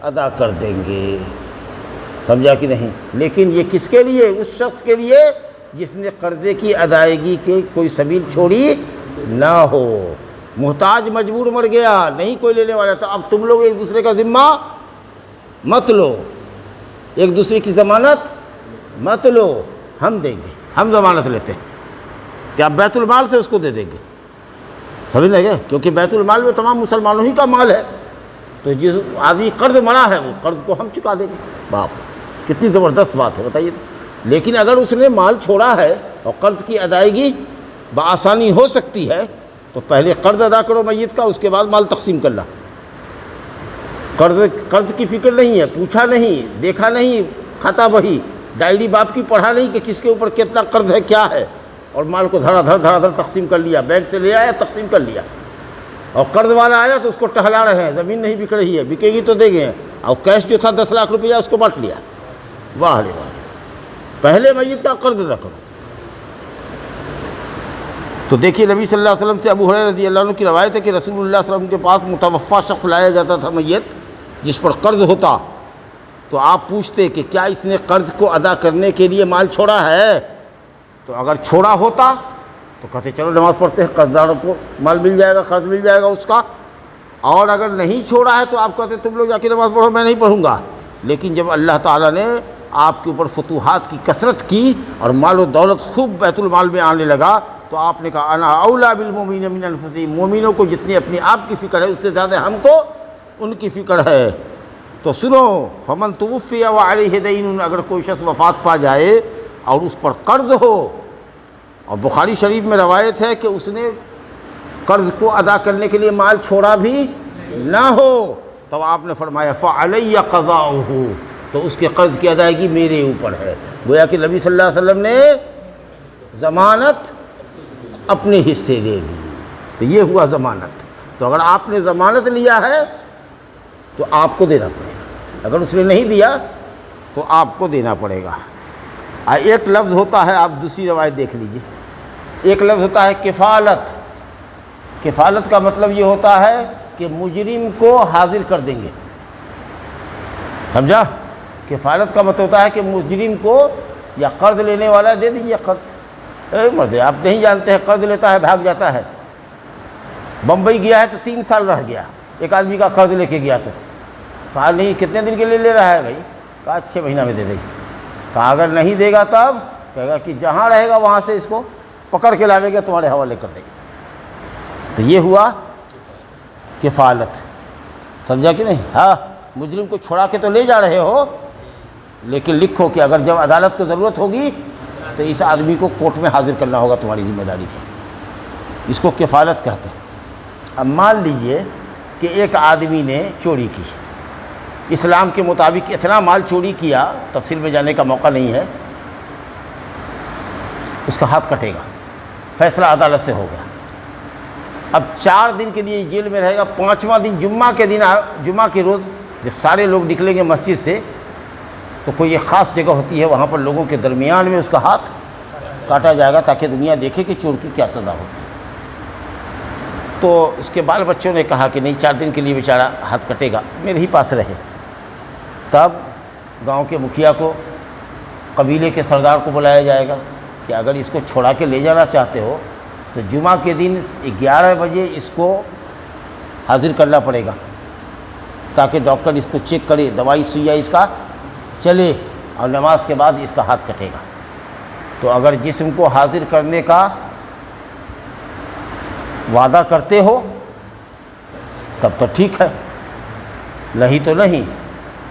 ادا کر دیں گے. سمجھا کہ نہیں؟ لیکن یہ کس کے لیے؟ اس شخص کے لیے جس نے قرضے کی ادائیگی کے کوئی سبیل چھوڑی نہ ہو. محتاج مجبور مر گیا، نہیں کوئی لینے والا، تو اب تم لوگ ایک دوسرے کا ذمہ مت لو، ایک دوسرے کی ضمانت مت لو. ہم دیں گے، ہم ضمانت لیتے ہیں کہ آپ بیت المال سے اس کو دے دیں گے. سمجھ لیں گے؟ کیونکہ بیت المال میں تمام مسلمانوں ہی کا مال ہے، تو جس آدمی قرض مرا ہے وہ قرض کو ہم چکا دیں گے. باپ کتنی زبردست بات ہے، بتائیے. لیکن اگر اس نے مال چھوڑا ہے اور قرض کی ادائیگی بآسانی ہو سکتی ہے تو پہلے قرض ادا کرو میت کا، اس کے بعد مال تقسیم کرنا. قرض کی فکر نہیں ہے، پوچھا نہیں، دیکھا نہیں، کھاتا بہی ڈائری باپ کی پڑھا نہیں کہ کس کے اوپر کتنا قرض ہے کیا ہے، اور مال کو دھڑا دھڑ تقسیم کر لیا. بینک سے لے آیا، تقسیم کر لیا، اور قرض والا آیا تو اس کو ٹہلا رہے ہیں، زمین نہیں بک رہی ہے، بکے گی تو دے گئے، اور کیش جو تھا 10 لاکھ روپیہ اس کو بانٹ لیا. واہ رے واہ، پہلے میت کا قرض ادا کرو. تو دیکھیے نبی صلی اللہ علیہ وسلم سے ابو ہریرہ رضی اللہ عنہ کی روایت ہے کہ رسول اللہ صلی اللہ علیہ وسلم کے پاس متوفا شخص لایا جاتا تھا، میت جس پر قرض ہوتا، تو آپ پوچھتے کہ کیا اس نے قرض کو ادا کرنے کے لیے مال چھوڑا ہے؟ تو اگر چھوڑا ہوتا تو کہتے چلو نماز پڑھتے ہیں، قرض داروں کو مال مل جائے گا، قرض مل جائے گا اس کا. اور اگر نہیں چھوڑا ہے تو آپ کہتے تم لوگ جا کے نماز پڑھو، میں نہیں پڑھوں گا. لیکن جب اللہ تعالیٰ نے آپ کے اوپر فتوحات کی کثرت کی اور مال و دولت خوب بیت المال میں آنے لگا، تو آپ نے کہا انا اولا بالمؤمنین من انفسہم، مومنوں کو جتنی اپنی آپ کی فکر ہے اس سے زیادہ ہم کو ان کی فکر ہے. تو سنو، فمن توفی وعلیہ دین، اگر کوئی شخص وفات پا جائے اور اس پر قرض ہو، اور بخاری شریف میں روایت ہے کہ اس نے قرض کو ادا کرنے کے لیے مال چھوڑا بھی نہ ہو، تو آپ نے فرمایا فعلی قضاؤہ، تو اس کے قرض کی ادائیگی میرے اوپر ہے۔ گویا کہ نبی صلی اللہ علیہ وسلم نے ضمانت اپنے حصے لے لی، تو یہ ہوا ضمانت۔ تو اگر آپ نے ضمانت لیا ہے تو آپ کو دینا پڑے گا، اگر اس نے نہیں دیا تو آپ کو دینا پڑے گا۔ ایک لفظ ہوتا ہے، آپ دوسری روایت دیکھ لیجئے، ایک لفظ ہوتا ہے کفالت۔ کفالت کا مطلب یہ ہوتا ہے کہ مجرم کو حاضر کر دیں گے، سمجھا؟ کفالت کا مطلب ہوتا ہے کہ مجرم کو یا قرض لینے والا دے دیجیے قرض۔ مرد آپ نہیں جانتے ہیں، قرض لیتا ہے بھاگ جاتا ہے، بمبئی گیا ہے تو 3 سال رہ گیا، ایک آدمی کا قرض لے کے گیا تو کہا نہیں کتنے دن کے لیے لے رہا ہے بھائی؟ کہا 6 مہینہ میں دے دے گی۔ کہا اگر نہیں دے گا تب کہے گا کہ جہاں رہے گا وہاں سے اس کو پکڑ کے لاوے گا، تمہارے حوالے کر دے گا۔ تو یہ ہوا کفالت، سمجھا کہ نہیں؟ ہاں، مجرم کو چھڑا کے تو لے جا رہے ہو، لیکن لکھو کہ اگر جب عدالت کو ضرورت ہوگی تو اس آدمی کو کورٹ میں حاضر کرنا ہوگا تمہاری ذمہ داری پر، اس کو کفالت کہتے ہیں۔ اب مان لیجئے کہ ایک آدمی نے چوری کی، اسلام کے مطابق اتنا مال چوری کیا، تفصیل میں جانے کا موقع نہیں ہے، اس کا ہاتھ کٹے گا، فیصلہ عدالت سے ہو گیا۔ اب 4 دن کے لیے جیل میں رہے گا، 5واں دن جمعہ کے دن، جمعہ کے روز جب سارے لوگ نکلیں گے مسجد سے تو کوئی ایک خاص جگہ ہوتی ہے، وہاں پر لوگوں کے درمیان میں اس کا ہاتھ کاٹا جائے گا تاکہ دنیا دیکھے کہ چور کی کیا سزا ہوتی ہے۔ تو اس کے بال بچوں نے کہا کہ نہیں 4 دن کے لیے بیچارہ ہاتھ کٹے گا، میرے ہی پاس رہے۔ تب گاؤں کے مکھیا کو، قبیلے کے سردار کو بلایا جائے گا کہ اگر اس کو چھوڑا کے لے جانا چاہتے ہو تو جمعہ کے دن 11 بجے اس کو حاضر کرنا پڑے گا تاکہ ڈاکٹر اس کو چیک کرے، دوائی سوئیا اس کا چلے، اور نماز کے بعد اس کا ہاتھ کٹے گا۔ تو اگر جسم کو حاضر کرنے کا وعدہ کرتے ہو تب تو ٹھیک ہے، نہیں تو نہیں۔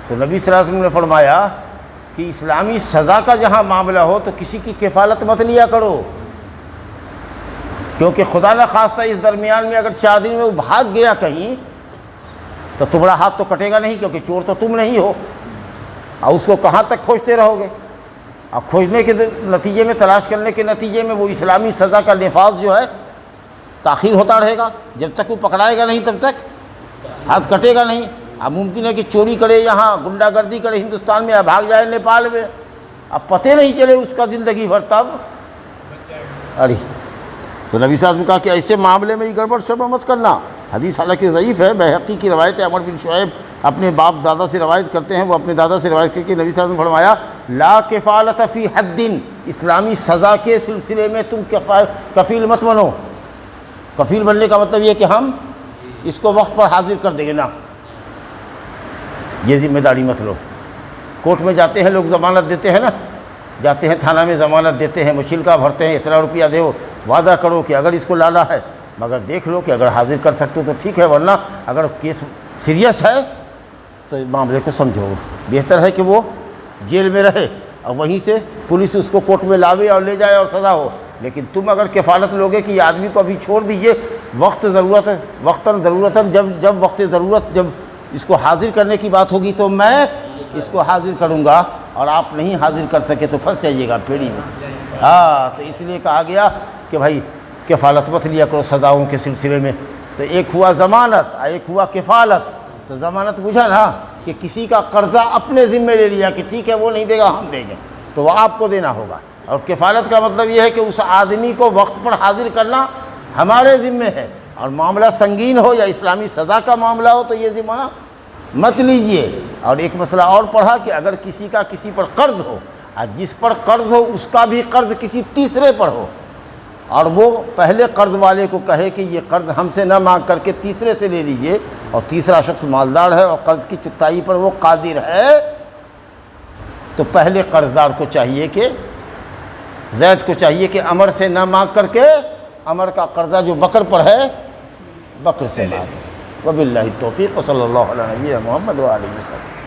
تو نبی صلی اللہ علیہ وسلم نے فرمایا کہ اسلامی سزا کا جہاں معاملہ ہو تو کسی کی کفالت مت لیا کرو، کیونکہ خدا نہ خواستہ اس درمیان میں اگر 4 دن میں وہ بھاگ گیا کہیں تو تمہارا ہاتھ تو کٹے گا نہیں، کیونکہ چور تو تم نہیں ہو، اور اس کو کہاں تک کھوجتے رہو گے؟ اور کھوجنے کے نتیجے میں، تلاش کرنے کے نتیجے میں وہ اسلامی سزا کا نفاذ جو ہے تاخیر ہوتا رہے گا، جب تک وہ پکڑائے گا نہیں تب تک ہاتھ کٹے گا نہیں۔ اب ممکن ہے کہ چوری کرے یہاں، غنڈہ گردی کرے ہندوستان میں، بھاگ جائے نیپال میں، اب پتہ نہیں چلے اس کا زندگی بھر، تب ارے تو نبی صاحب نے کہا کہ ایسے معاملے میں یہ گڑبڑ شڑبڑ مت کرنا۔ حدیث حالانکہ ضعیف ہے، بیہقی کی روایت ہے، عمر بن شعیب اپنے باپ دادا سے روایت کرتے ہیں، وہ اپنے دادا سے روایت کر کے نبی صاحب نے فرمایا لا کفالت فی حد، اسلامی سزا کے سلسلے میں تم کفیل مت بنو۔ کفیل بننے کا مطلب یہ کہ ہم اس کو وقت پر حاضر کر دیں گے، نہ، یہ ذمہ داری مت لو۔ کورٹ میں جاتے ہیں لوگ، ضمانت دیتے ہیں نا، جاتے ہیں تھانہ میں ضمانت دیتے ہیں، مشلکہ بھرتے ہیں، اتنا روپیہ دو، وعدہ کرو کہ اگر اس کو لانا ہے، مگر دیکھ لو کہ اگر حاضر کر سکتے ہو تو ٹھیک ہے، ورنہ اگر کیس سیریس ہے تو معاملے کو سمجھو، بہتر ہے کہ وہ جیل میں رہے اور وہیں سے پولیس اس کو کورٹ میں لاوے اور لے جائے اور سزا ہو۔ لیکن تم اگر کفالت لوگے کہ یہ آدمی کو ابھی چھوڑ دیجئے، وقت ضرورت ہے، وقتاً ضرورتاً، جب وقت ضرورت، جب اس کو حاضر کرنے کی بات ہوگی تو میں اس کو حاضر کروں گا، اور آپ نہیں حاضر کر سکے تو پھنس جائیے گا پیڑی میں۔ ہاں، تو اس لیے کہا گیا کہ بھائی کفالت مت لیا کرو سزاؤں کے سلسلے میں۔ تو ایک ہوا ضمانت، ایک ہوا کفالت۔ تو ضمانت بجھا نا کہ کسی کا قرضہ اپنے ذمہ لے لیا کہ ٹھیک ہے وہ نہیں دے گا ہم دیں گے، تو وہ آپ کو دینا ہوگا۔ اور کفالت کا مطلب یہ ہے کہ اس آدمی کو وقت پر حاضر کرنا ہمارے ذمہ ہے، اور معاملہ سنگین ہو یا اسلامی سزا کا معاملہ ہو تو یہ ذمہ مت لیجئے۔ اور ایک مسئلہ اور پڑھا کہ اگر کسی کا کسی پر قرض ہو، اور جس پر قرض ہو اس کا بھی قرض کسی تیسرے پر ہو، اور وہ پہلے قرض والے کو کہے کہ یہ قرض ہم سے نہ مانگ کر کے تیسرے سے لے لیجئے، اور تیسرا شخص مالدار ہے اور قرض کی چکتائی پر وہ قادر ہے، تو پہلے قرضدار کو چاہیے کہ زید کو چاہیے کہ عمر سے نہ مانگ کر کے عمر کا قرضہ جو بکر پر ہے بکر سے مانگے۔ وباللہ التوفیق، وصلی اللہ علیہ نبینا محمد وآلہ وسلم۔